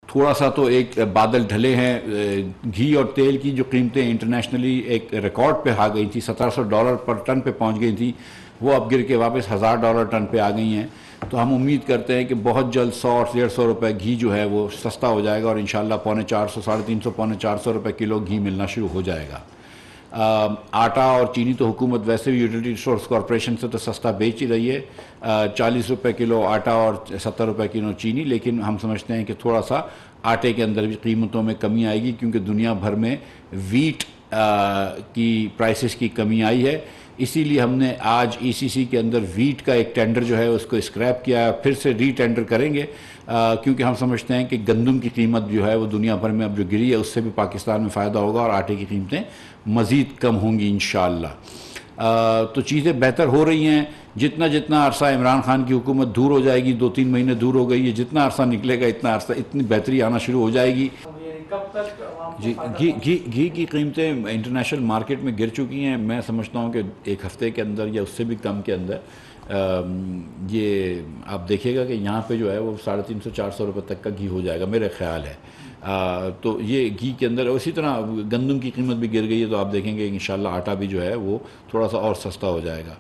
تھوڑا سا تو ایک بادل ڈھلے ہیں. گھی اور تیل کی جو قیمتیں انٹرنیشنلی ایک ریکارڈ پہ آ گئی تھی، $1700 پر ٹن پہ پہنچ گئی تھی، وہ اب گر کے واپس $1000 ٹن پہ آ گئی ہیں. تو ہم امید کرتے ہیں کہ بہت جلد 100 اور 150 روپے گھی جو ہے وہ سستا ہو جائے گا، اور انشاءاللہ 350 350 450 روپے کلو گھی ملنا شروع ہو جائے گا. آٹا اور چینی تو حکومت ویسے بھی یوٹیلیٹی ریسورس کارپوریشن سے تو سستا بیچ ہی رہی ہے، 40 روپے کلو آٹا اور 70 روپے کلو چینی. لیکن ہم سمجھتے ہیں کہ تھوڑا سا آٹے کے اندر بھی قیمتوں میں کمی آئے گی، کیونکہ دنیا بھر میں ویٹ کی پرائسز کی کمی آئی ہے. اسی لیے ہم نے آج ای سی سی کے اندر ویٹ کا ایک ٹینڈر جو ہے اس کو اسکریپ کیا، پھر سے ری ٹینڈر کریں گے، کیونکہ ہم سمجھتے ہیں کہ گندم کی قیمت جو ہے وہ دنیا بھر میں اب جو گری ہے اس سے بھی پاکستان میں فائدہ ہوگا، اور آٹے کی قیمتیں مزید کم ہوں گی انشاءاللہ. تو چیزیں بہتر ہو رہی ہیں. جتنا جتنا عرصہ عمران خان کی حکومت دور ہو جائے گی، 2-3 مہینے دور ہو گئی ہے، جتنا عرصہ نکلے گا اتنی بہتری آنا شروع ہو جائے گی. کب تک جی، گھی کی قیمتیں انٹرنیشنل مارکیٹ میں گر چکی ہیں. میں سمجھتا ہوں کہ ایک ہفتے کے اندر یا اس سے بھی کم کے اندر یہ آپ دیکھیے گا کہ یہاں پہ جو ہے وہ 350-400 روپے تک کا گھی ہو جائے گا میرا خیال ہے. تو یہ گھی کے اندر اسی طرح گندم کی قیمت بھی گر گئی ہے، تو آپ دیکھیں گے انشاءاللہ آٹا بھی جو ہے وہ تھوڑا سا اور سستا ہو جائے گا.